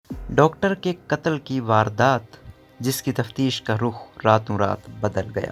Doctor کے قتل کی واردات جس کی تفتیش کا رخ راتوں رات بدل گیا۔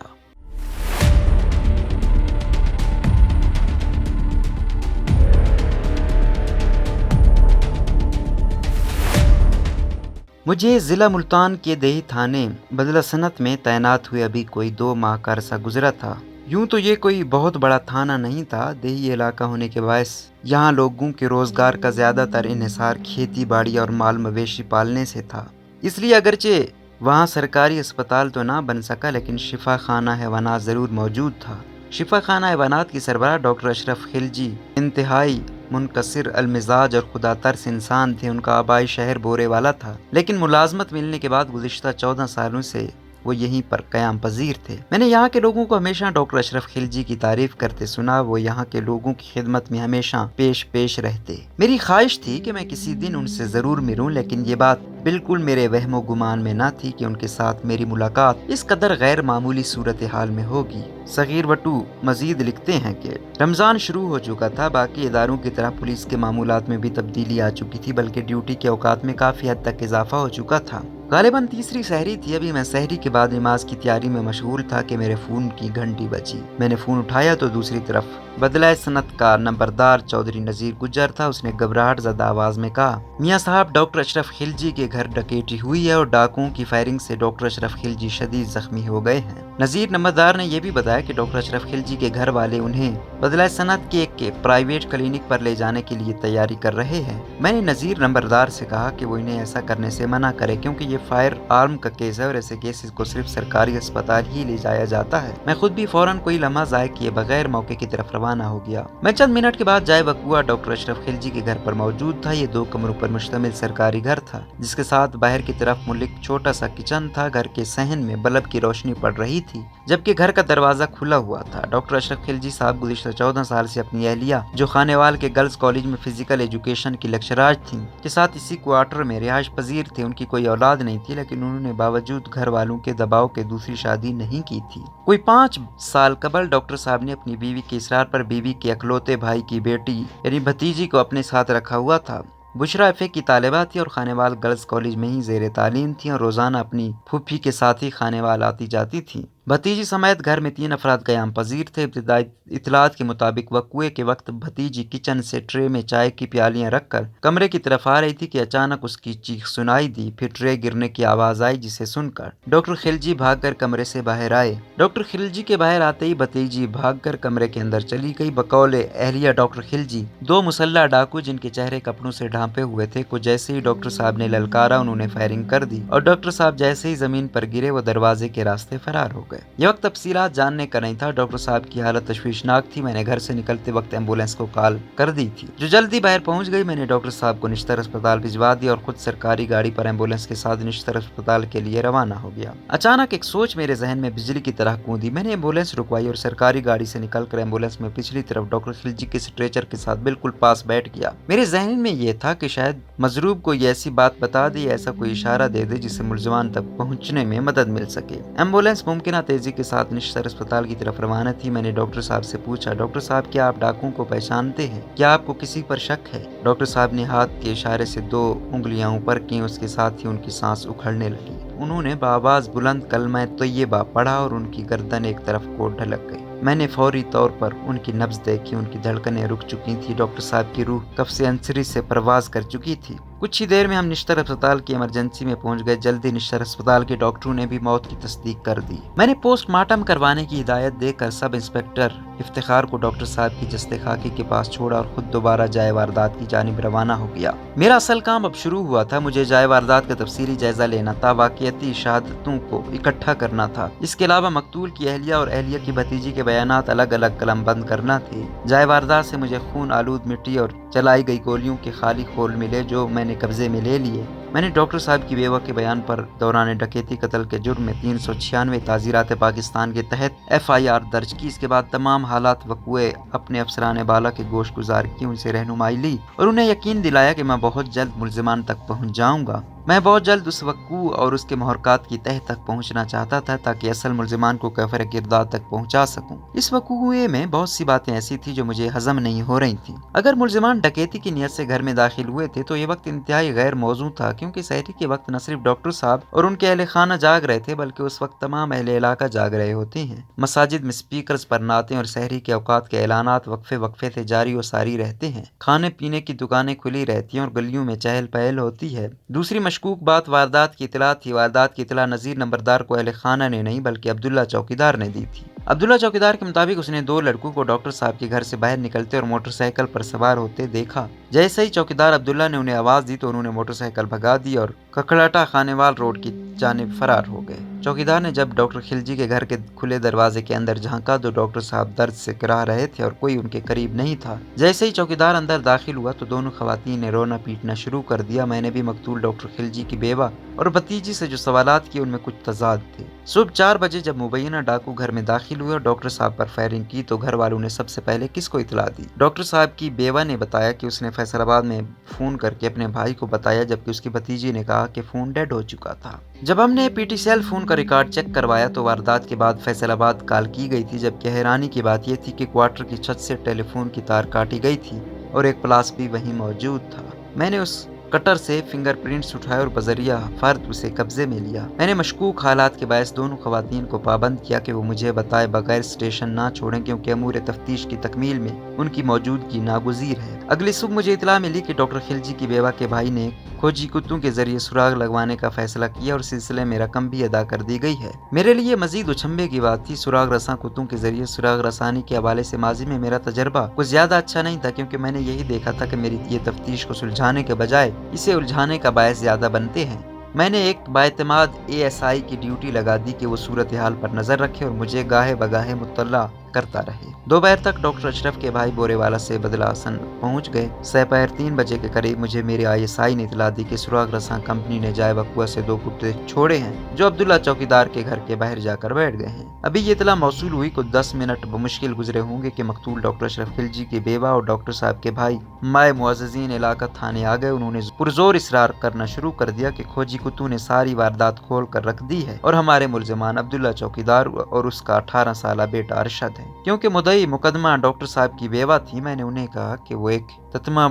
مجھے ضلع ملتان کے دیہی تھانے بدلہ سنت میں تعینات ہوئے ابھی کوئی 2 ماہ کا عرصہ گزرا تھا۔ یوں تو یہ کوئی بہت بڑا تھانہ نہیں تھا، دیہی علاقہ ہونے کے باعث یہاں لوگوں کے روزگار کا زیادہ تر انحصار کھیتی باڑی اور مال مویشی پالنے سے تھا۔ اس لیے اگرچہ وہاں سرکاری اسپتال تو نہ بن سکا لیکن شفا خانہ حیوانات ضرور موجود تھا۔ شفا خانہ حیوانات کی سربراہ ڈاکٹر اشرف خلجی انتہائی منکسر المزاج اور خدا ترس انسان تھے۔ ان کا آبائی شہر بورے والا تھا، لیکن ملازمت ملنے کے بعد گزشتہ 14 سالوں سے وہ یہیں پر قیام پذیر تھے۔ میں نے یہاں کے لوگوں کو ہمیشہ ڈاکٹر اشرف خلجی کی تعریف کرتے سنا، وہ یہاں کے لوگوں کی خدمت میں ہمیشہ پیش رہتے۔ میری خواہش تھی کہ میں کسی دن ان سے ضرور ملوں، لیکن یہ بات بالکل میرے وہم و گمان میں نہ تھی کہ ان کے ساتھ میری ملاقات اس قدر غیر معمولی صورتحال میں ہوگی۔ صغیر وٹو مزید لکھتے ہیں کہ رمضان شروع ہو چکا تھا، باقی اداروں کی طرح پولیس کے معمولات میں بھی تبدیلی آ چکی تھی، بلکہ ڈیوٹی کے اوقات میں کافی حد تک اضافہ ہو چکا تھا۔ غالباً تیسری سحری تھی، ابھی میں سحری کے بعد نماز کی تیاری میں مشغول تھا کہ میرے فون کی گھنٹی بجی۔ میں نے فون اٹھایا تو دوسری طرف بدلہ سنت کا نمبردار چودھری نذیر گجر تھا۔ اس نے گھبراہٹ زدہ آواز میں کہا، میاں صاحب، ڈاکٹر اشرف خلجی کے گھر ڈکیتی ہوئی ہے اور ڈاکوؤں کی فائرنگ سے ڈاکٹر اشرف خلجی شدید زخمی ہو گئے ہیں۔ نذیر نمبردار نے یہ بھی بتایا کہ ڈاکٹر اشرف خلجی کے گھر والے انہیں بدلہ سنت کے ایک پرائیویٹ کلینک پر لے جانے کے لیے تیاری کر رہے ہیں۔ میں نے نذیر نمبردار سے کہا کہ وہ انہیں ایسا کرنے سے منع کرے، کیونکہ یہ فائر آرم کا کیس ہے اور ایسے کیسز کو صرف سرکاری اسپتال ہی لے جایا جاتا ہے۔ میں خود بھی فوراً کوئی لمحہ ضائع کیے بغیر موقع کی طرف روانہ ہو گیا۔ میں چند منٹ کے بعد جائے وقوع ڈاکٹر اشرف خلجی کے گھر پر موجود تھا۔ یہ 2 کمروں پر مشتمل سرکاری گھر تھا، جس کے ساتھ باہر کی طرف ملک چھوٹا سا کچن تھا۔ گھر کے صحن میں بلب کی روشنی پڑ رہی تھی، جبکہ گھر کا دروازہ کھلا ہوا تھا۔ ڈاکٹر اشرف خلجی صاحب گزشتہ 14 سال سے اپنی اہلیہ، جو خانیوال کے گرلز کالج میں فزیکل ایجوکیشن کی لیکچرر تھیں، کے ساتھ اسی کوارٹر میں رہائش پذیر تھے۔ ان کی کوئی اولاد نہیں تھی، لیکن انہوں نے باوجود گھر والوں کے دباؤ کے دوسری شادی نہیں کی تھی۔ کوئی 5 سال قبل ڈاکٹر صاحب نے اپنی بیوی کے اصرار پر بیوی کے اکلوتے بھائی کی بیٹی یعنی بھتیجی کو اپنے ساتھ رکھا ہوا تھا۔ بشریٰ ایف.اے کی طالبہ تھی اور خانیوال گرلز کالج میں ہی زیر تعلیم تھیں اور روزانہ اپنی پھوپھی کے ساتھ ہی خانیوال آتی جاتی تھیں۔ بھتیجی سمیت گھر میں 3 افراد قیام پذیر تھے۔ ابتدائی اطلاعات کے مطابق وقوعے کے وقت بھتیجی کچن سے ٹرے میں چائے کی پیالیاں رکھ کر کمرے کی طرف آ رہی تھی کہ اچانک اس کی چیخ سنائی دی، پھر ٹرے گرنے کی آواز آئی، جسے سن کر ڈاکٹر خلجی بھاگ کر کمرے سے باہر آئے۔ ڈاکٹر خلجی کے باہر آتے ہی بھتیجی بھاگ کر کمرے کے اندر چلی گئی۔ بقول اہلیہ ڈاکٹر خلجی 2 مسلح ڈاکو جن کے چہرے کپڑوں سے ڈھانپے ہوئے تھے کو جیسے ہی ڈاکٹر صاحب نے للکارا، انہوں نے فائرنگ کر دی اور ڈاکٹر صاحب جیسے ہی زمین پر گرے وہ دروازے کے راستے فرار ہو گئے۔ یہ وقت تفصیلات جاننے کا نہیں تھا، ڈاکٹر صاحب کی حالت تشویشناک تھی۔ میں نے گھر سے نکلتے وقت ایمبولینس کو کال کر دی تھی، جو جلدی باہر پہنچ گئی۔ میں نے ڈاکٹر صاحب کو نشتر اسپتال بھجوا دیا اور خود سرکاری گاڑی پر ایمبولینس کے ساتھ نشتر اسپتال کے لیے روانہ ہو گیا۔ اچانک ایک سوچ میرے ذہن میں بجلی کی طرح گوندی۔ میں نے ایمبولینس رکوائی اور سرکاری گاڑی سے نکل کر ایمبولینس میں پچھلی طرف ڈاکٹر خلجی کے اسٹریچر کے ساتھ بالکل پاس بیٹھ گیا۔ میرے ذہن میں یہ تھا کہ شاید مضروب کو یہ ایسی بات بتا دے یا ایسا کوئی اشارہ دے دے جسے ملزمان تک پہنچنے میں مدد مل سکے۔ ایمبولینس ممکنہ تیزی کے ساتھ نشتر اسپتال کی طرف روانہ تھی۔ میں نے ڈاکٹر صاحب سے پوچھا، ڈاکٹر صاحب کیا آپ ڈاکوؤں کو پہچانتے ہیں؟ کیا آپ کو کسی پر شک ہے؟ ڈاکٹر صاحب نے ہاتھ کے اشارے سے 2 انگلیاں اوپر کیں، اس کے ساتھ ہی ان کی سانس اکھڑنے لگی۔ انہوں نے بآواز بلند کلمہ طیبہ پڑھا اور ان کی گردن ایک طرف کو ڈھلک گئی۔ میں نے فوری طور پر ان کی نبض دیکھی، ان کی دھڑکنیں رک چکی تھیں، ڈاکٹر صاحب کی روح کفس عنصری سے پرواز کر چکی تھی۔ کچھ ہی دیر میں ہم نشتر اسپتال کی ایمرجنسی میں پہنچ گئے۔ جلدی نشتر اسپتال کے ڈاکٹروں نے بھی موت کی تصدیق کر دی۔ میں نے پوسٹ مارٹم کروانے کی ہدایت دے کر سب انسپکٹر افتخار کو ڈاکٹر صاحب کی جسد خاکی کے پاس چھوڑا اور خود دوبارہ جائے واردات کی جانب روانہ ہو گیا۔ میرا اصل کام اب شروع ہوا تھا، مجھے جائے واردات کا تفصیلی جائزہ لینا تھا، واقعاتی شہادتوں کو اکٹھا کرنا تھا۔ اس کے علاوہ مقتول کی اہلیہ اور اہلیہ کی بھتیجی کے بیانات الگ الگ قلم بند کرنا تھے۔ جائے واردات سے مجھے خون آلود مٹی اور چلائی گئی گولیوں کے خالی خول ملے، جو میں نے قبضے میں لے لیے۔ میں نے ڈاکٹر صاحب کی بیوہ کے بیان پر دوران ڈکیتی قتل کے جرم میں 396 تعزیرات پاکستان کے تحت FIR درج کی۔ اس کے بعد تمام حالات وقوعے اپنے افسران بالا کے گوش گزار کی، ان سے رہنمائی لی اور انہیں یقین دلایا کہ میں بہت جلد ملزمان تک پہنچ جاؤں گا۔ میں بہت جلد اس وقوع اور اس کے محرکات کی تہہ تک پہنچنا چاہتا تھا تاکہ اصل ملزمان کو کفر کردار تک پہنچا سکوں۔ اس وقوع میں بہت سی باتیں ایسی تھیں جو مجھے ہضم نہیں ہو رہی تھیں۔ اگر ملزمان ڈکیتی کی نیت سے گھر میں داخل ہوئے تھے تو یہ وقت انتہائی غیر موزوں تھا، کیونکہ سحری کے وقت نہ صرف ڈاکٹر صاحب اور ان کے اہل خانہ جاگ رہے تھے بلکہ اس وقت تمام اہل علاقہ جاگ رہے ہوتے ہیں۔ مساجد میں اسپیکرز پر نعتیں اور سحری کے اوقات کے اعلانات وقفے سے جاری و ساری رہتے ہیں۔ کھانے پینے کی دکانیں کھلی رہتی ہیں اور گلیوں میں چہل پہل ہوتی ہے۔ دوسری مشکوک بات واردات کی اطلاع تھی۔ واردات کی اطلاع نذیر نمبردار کو اہل خانہ نے نہیں بلکہ عبداللہ چوکیدار نے دی تھی۔ عبداللہ چوکیدار کے مطابق اس نے 2 لڑکوں کو ڈاکٹر صاحب کے گھر سے باہر نکلتے اور موٹر سائیکل پر سوار ہوتے دیکھا۔ جیسے ہی چوکیدار عبداللہ نے انہیں آواز دی تو انہوں نے موٹر سائیکل بھگا دی اور ککڑاٹا خانیوال روڈ کی جانب فرار ہو گئے۔ چوکیدار نے جب ڈاکٹر خلجی کے گھر کے کھلے دروازے کے اندر جھانکا تو ڈاکٹر صاحب درد سے کراہ رہے تھے اور کوئی ان کے قریب نہیں تھا۔ جیسے ہی چوکیدار اندر داخل ہوا تو دونوں خواتین نے رونا پیٹنا شروع کر دیا۔ میں نے بھی مقتول ڈاکٹر خلجی کی بیوہ اور بھتیجی سے جو سوالات کیے ان میں کچھ تضاد تھے۔ صبح 4 بجے جب مبینہ ڈاکو گھر میں داخل ہوئے اور ڈاکٹر صاحب پر فائرنگ کی تو گھر والوں نے سب سے پہلے کس کو اطلاع دی؟ ڈاکٹر صاحب کی بیوہ نے بتایا کہ اس نے فیصل آباد میں فون کر کے اپنے بھائی کو بتایا، جبکہ اس کی بھتیجی نے کہا کہ فون ڈیڈ ہو چکا تھا۔ جب ہم نے پی ٹی سیل فون کا ریکارڈ چیک کروایا تو واردات کے بعد فیصل آباد کال کی گئی تھی، جبکہ حیرانی کی بات یہ تھی کہ کوارٹر کی چھت سے ٹیلی فون کی تار کاٹی گئی تھی اور ایک پلاس بھی وہیں موجود تھا۔ میں نے اس کٹر سے فنگر پرنٹس اٹھائے اور بذریعہ فرد اسے قبضے میں لیا۔ میں نے مشکوک حالات کے باعث دونوں خواتین کو پابند کیا کہ وہ مجھے بتائے بغیر اسٹیشن نہ چھوڑیں، کیونکہ امور تفتیش کی تکمیل میں ان کی موجودگی ناگزیر ہے۔ اگلی صبح مجھے اطلاع ملی کہ ڈاکٹر خلجی کی بیوہ کے بھائی نے کھوجی کتوں کے ذریعے سراغ لگوانے کا فیصلہ کیا اور سلسلے میں رقم بھی ادا کر دی گئی ہے۔ میرے لیے مزید اچنبھے کی بات تھی، سراغ رساں کتوں کے ذریعے سراغ رسانی کے حوالے سے ماضی میں میرا تجربہ کچھ زیادہ اچھا نہیں تھا، کیونکہ میں نے یہی دیکھا تھا کہ میری یہ تفتیش کو سلجھانے کے بجائے اسے الجھانے کا باعث زیادہ بنتے ہیں۔ میں نے ایک بااعتماد اے ایس آئی کی ڈیوٹی لگا دی کہ وہ صورتحال پر نظر رکھے اور مجھے گاہے بگاہے مطلع کرتا رہے۔ دوپہر تک ڈاکٹر اشرف کے بھائی بورے والا سے بدلہ حسن پہنچ گئے۔ سپہر 3 بجے کے قریب مجھے میرے آئی ایس آئی نے اطلاع دی کہ سراغ رساں کمپنی نے جائے وقوع سے 2 کتے چھوڑے ہیں جو عبداللہ چوکیدار کے گھر کے باہر جا کر بیٹھ گئے ہیں۔ ابھی یہ اطلاع موصول ہوئی کچھ 10 منٹ بمشکل گزرے ہوں گے کہ مقتول ڈاکٹر اشرف خلجی کی بیوہ اور ڈاکٹر صاحب کے بھائی مائے معززین علاقہ تھانے آ گئے۔ انہوں نے پرزور اصرار کرنا شروع کر دیا کہ کھوجی کتوں نے ساری واردات کھول کر رکھ دی ہے اور ہمارے ملزمان عبداللہ چوکیدار اور اس کا 18 سالہ بیٹا ارشد ہے۔ کیونکہ مدعی مقدمہ ڈاکٹر صاحب کی بیوہ تھی، میں نے انہیں کہا کہ وہ ایک تتمہ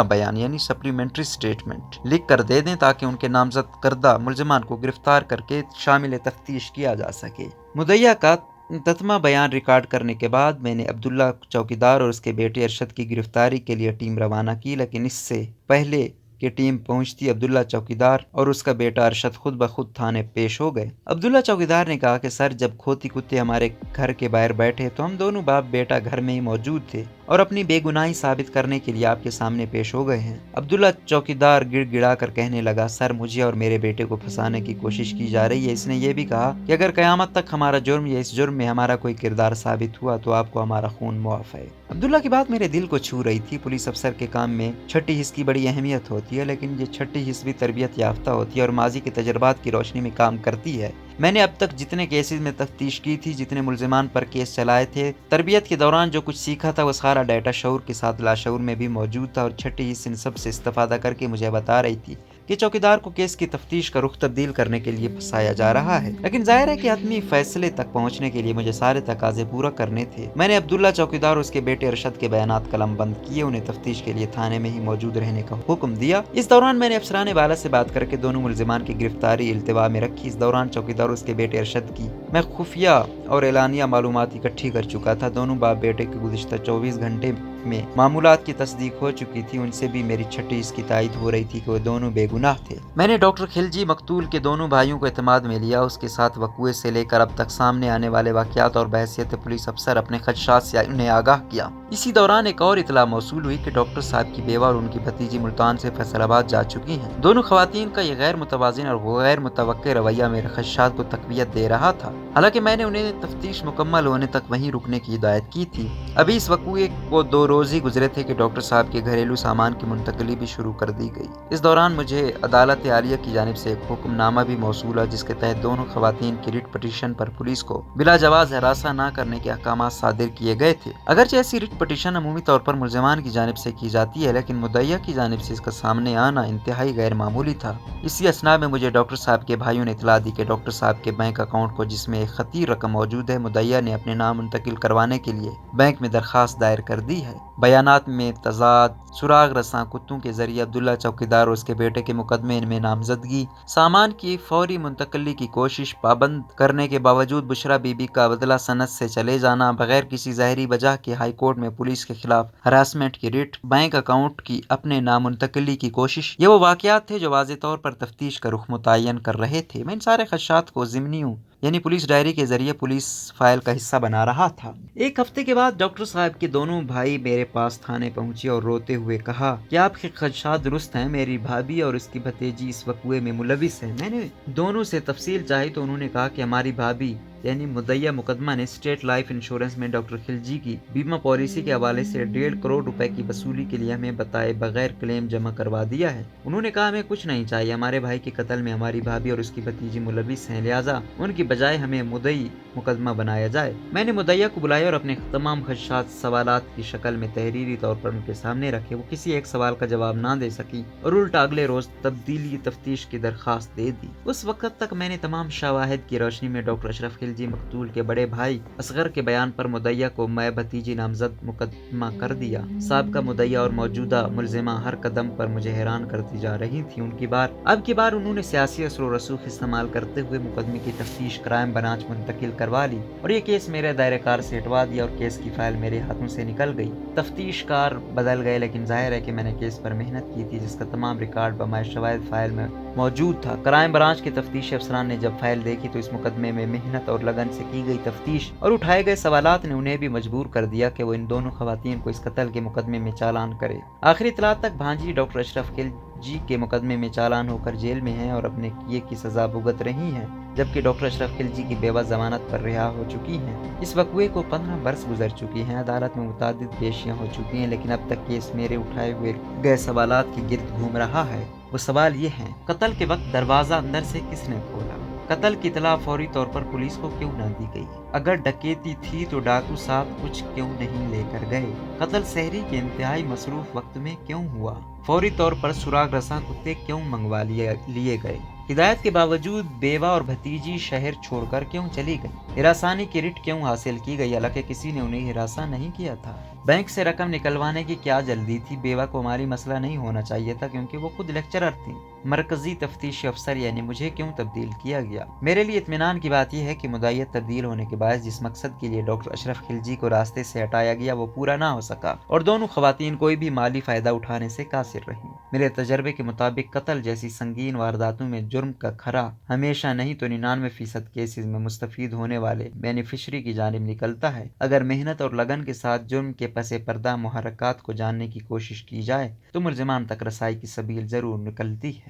بیان یعنی سپلیمنٹری سٹیٹمنٹ لکھ کر دے دیں تاکہ ان کے نامزد کردہ ملزمان کو گرفتار کر کے شامل تفتیش کیا جا سکے۔ مدعیہ کا تتمہ بیان ریکارڈ کرنے کے بعد میں نے عبداللہ چوکیدار اور اس کے بیٹے ارشد کی گرفتاری کے لیے ٹیم روانہ کی، لیکن اس سے پہلے کہ ٹیم پہنچتی عبداللہ چوکیدار اور اس کا بیٹا ارشد خود بخود تھانے پیش ہو گئے۔ عبداللہ چوکیدار نے کہا کہ سر، جب کھوتی کتے ہمارے گھر کے باہر بیٹھے تو ہم دونوں باپ بیٹا گھر میں ہی موجود تھے اور اپنی بے گناہی ثابت کرنے کے لیے آپ کے سامنے پیش ہو گئے ہیں۔ عبداللہ چوکیدار گڑ گڑا کر کہنے لگا، سر، مجھے اور میرے بیٹے کو پھنسانے کی کوشش کی جا رہی ہے۔ اس نے یہ بھی کہا کہ اگر قیامت تک ہمارا جرم یا اس جرم میں ہمارا کوئی کردار ثابت ہوا تو آپ کو ہمارا خون معاف ہے۔ عبداللہ کی بات میرے دل کو چھو رہی تھی۔ پولیس افسر کے کام میں چھٹی حص کی بڑی اہمیت ہوتی ہے، لیکن یہ چھٹی حص بھی تربیت یافتہ ہوتی ہے اور ماضی کے تجربات کی روشنی میں کام کرتی ہے۔ میں نے اب تک جتنے کیسز میں تفتیش کی تھی، جتنے ملزمان پر کیس چلائے تھے، تربیت کے دوران جو کچھ سیکھا تھا وہ سارا ڈیٹا شعور کے ساتھ لاشعور میں بھی موجود تھا، اور چھٹی حص ان سب سے استفادہ کر کے مجھے بتا رہی تھی کہ چوکیدار کو کیس کی تفتیش کا رخ تبدیل کرنے کے لیے پھنسایا جا رہا ہے۔ لیکن ظاہر ہے کہ حتمی فیصلے تک پہنچنے کے لیے مجھے سارے تقاضے پورا کرنے تھے۔ میں نے عبداللہ چوکیدار اور اس کے بیٹے ارشد کے بیانات قلم بند کیے، انہیں تفتیش کے لیے تھانے میں ہی موجود رہنے کا حکم دیا۔ اس دوران میں نے افسران بالا سے بات کر کے دونوں ملزمان کی گرفتاری التوا میں رکھی۔ اس دوران چوکیدار اور اس کے بیٹے ارشد کی میں خفیہ اور اعلانیہ معلومات اکٹھی کر چکا تھا۔ دونوں باپ بیٹے کے گزشتہ 24 گھنٹے میں معمولات کی تصدیق ہو چکی تھی، ان سے بھی میری چھٹی اس کی تائید ہو رہی تھی کہ وہ دونوں بے گناہ تھے۔ میں نے ڈاکٹر خلجی مقتول کے دونوں بھائیوں کو اعتماد میں لیا، اس کے ساتھ وقوعے سے لے کر اب تک سامنے آنے والے واقعات اور بحیثیت پولیس افسر اپنے خدشات سے انہیں آگاہ کیا۔ اسی دوران ایک اور اطلاع موصول ہوئی کہ ڈاکٹر صاحب کی بیوہ اور ان کی بھتیجی ملتان سے فیصل آباد جا چکی ہیں۔ دونوں خواتین کا یہ غیر متوازن اور غیر متوقع رویہ میرے خدشات کو تقویت دے رہا تھا، حالانکہ میں نے انہیں تفتیش مکمل ہونے تک وہیں رکنے کی ہدایت کی تھی۔ ابھی اس وقوعے کو 2 روز روز ہی گزرے تھے کہ ڈاکٹر صاحب کے گھریلو سامان کی منتقلی بھی شروع کر دی گئی۔ اس دوران مجھے عدالت عالیہ کی جانب سے ایک حکم نامہ بھی موصول ہوا جس کے تحت دونوں خواتین کی ریٹ پٹیشن پر پولیس کو بلا جواز ہراساں نہ کرنے کے احکامات صادر کیے گئے تھے۔ اگرچہ ایسی ریٹ پٹیشن عمومی طور پر ملزمان کی جانب سے کی جاتی ہے، لیکن مدعیہ کی جانب سے اس کا سامنے آنا انتہائی غیر معمولی تھا۔ اسی اثناء میں مجھے ڈاکٹر صاحب کے بھائیوں نے اطلاع دی کہ ڈاکٹر صاحب کے بینک اکاؤنٹ کو جس میں ایک خطیر رقم موجود ہے، مدعیہ نے اپنے نام منتقل کروانے کے لیے بینک میں درخواست دائر کر دی ہے۔ بیانات میں تضاد، سراغ رساں کتوں کے ذریعے عبداللہ چوکیدار اور اس کے بیٹے کے مقدمے میں نامزدگی، سامان کی فوری منتقلی کی کوشش، پابند کرنے کے باوجود بشریٰ بی بی کا بدلہ صنعت سے چلے جانا، بغیر کسی ظاہری وجہ کے ہائی کورٹ میں پولیس کے خلاف ہراسمنٹ کی ریٹ، بینک اکاؤنٹ کی اپنے نام منتقلی کی کوشش، یہ وہ واقعات تھے جو واضح طور پر تفتیش کا رخ متعین کر رہے تھے۔ میں ان سارے خدشات کو ضمنیوں یعنی پولیس ڈائری کے ذریعے پولیس فائل کا حصہ بنا رہا تھا۔ ایک ہفتے کے بعد ڈاکٹر صاحب کے دونوں بھائی میرے پاس تھانے پہنچے اور روتے ہوئے کہا کہ آپ کے خدشات درست ہیں، میری بھابھی اور اس کی بھتیجی اس وقوعے میں ملوث ہیں۔ میں نے دونوں سے تفصیل چاہی تو انہوں نے کہا کہ ہماری بھابھی یعنی مدعیہ مقدمہ نے اسٹیٹ لائف انشورنس میں ڈاکٹر خلجی کی بیمہ پالیسی کے حوالے سے 1.5 کروڑ روپے کی وصولی کے لیے ہمیں بتائے بغیر کلیم جمع کروا دیا ہے۔ انہوں نے کہا ہمیں کچھ نہیں چاہیے، ہمارے بھائی کے قتل میں ہماری بھابھی اور اس کی بھتیجی ملوث ہیں، لہٰذا ان کی بجائے ہمیں مدعی مقدمہ بنایا جائے۔ میں نے مدعیہ کو بلایا اور اپنے تمام خدشات سوالات کی شکل میں تحریری طور پر ان کے سامنے رکھے۔ وہ کسی ایک سوال کا جواب نہ دے سکی اور الٹا اگلے روز تبدیلی تفتیش کی درخواست دے دی۔ اس وقت تک میں نے تمام شواہد کی روشنی میں ڈاکٹر اشرف خلجی مقتول کے بڑے بھائی اصغر کے بیان پر مدعیہ کو میں بھتیجی نامزد مقدمہ کر دیا۔ سابقہ مدعیہ اور موجودہ ملزمہ ہر قدم پر مجھے حیران کرتی جا رہی تھیں۔ اب کی بار انہوں نے سیاسی اثر و رسوخ استعمال کرتے ہوئے مقدمے کی تفتیش کرائم برانچ منتقل کروا لی اور یہ کیس میرے دائرہ کار سے ہٹوا دیا اور کیس کی فائل میرے ہاتھوں سے نکل گئی۔ تفتیش کار بدل گئے، لیکن ظاہر ہے کہ میں نے کیس پر محنت کی تھی جس کا تمام ریکارڈ بمائے شواہد فائل میں موجود تھا۔ کرائم برانچ کے تفتیشی افسران نے جب فائل دیکھی تو اس مقدمے میں محنت اور لگن سے کی گئی تفتیش اور اٹھائے گئے سوالات نے انہیں بھی مجبور کر دیا کہ وہ ان دونوں خواتین کو اس قتل کے مقدمے میں چالان کرے۔ آخری اطلاعات تک بھانجی ڈاکٹر اشرف خلجی کے مقدمے میں چالان ہو کر جیل میں ہیں اور اپنے کیے کی سزا بھگت رہی ہیں، جبکہ ڈاکٹر اشرف خلجی کی بیوہ ضمانت پر رہا ہو چکی ہیں۔ اس وقوعے کو 15 برس گزر چکی ہیں، عدالت میں متعدد پیشیاں ہو چکی ہیں، لیکن اب تک کیس میرے اٹھائے ہوئے گئے سوالات کے گرد گھوم رہا ہے۔ وہ سوال یہ ہیں: قتل کے وقت دروازہ اندر سے کس نے کھولا؟ قتل کی اطلاع فوری طور پر پولیس کو کیوں نہ دی گئی؟ اگر ڈکیتی تھی تو ڈاکو ساتھ کچھ کیوں نہیں لے کر گئے؟ قتل سحری کے انتہائی مصروف وقت میں کیوں ہوا؟ فوری طور پر سراغ رساں کتے کیوں منگوا لیے گئے؟ ہدایت کے باوجود بیوہ اور بھتیجی شہر چھوڑ کر کیوں چلی گئی؟ ہراسانی کی ریٹ کیوں حاصل کی گئی حالانکہ کسی نے انہیں ہراساں نہیں کیا تھا؟ بینک سے رقم نکلوانے کی کیا جلدی تھی؟ بیوہ کو مالی مسئلہ نہیں ہونا چاہیے تھا کیونکہ وہ خود لیکچرر تھیں۔ مرکزی تفتیشی افسر یعنی مجھے کیوں تبدیل کیا گیا؟ میرے لیے اطمینان کی بات یہ ہے کہ مدعیت تبدیل ہونے کے باعث جس مقصد کے لیے ڈاکٹر اشرف خلجی کو راستے سے ہٹایا گیا وہ پورا نہ ہو سکا اور دونوں خواتین کوئی بھی مالی فائدہ اٹھانے سے قاصر رہیں۔ میرے تجربے کے مطابق قتل جیسی سنگین وارداتوں میں جرم کا کھرا ہمیشہ نہیں تو 99% کیسز میں مستفید ہونے والے بینیفیشری کی جانب نکلتا ہے۔ اگر محنت اور لگن کے ساتھ جرم کے پس پردہ محرکات کو جاننے کی کوشش کی جائے تو ملزمان تک رسائی کی سبیل ضرور نکلتی ہے۔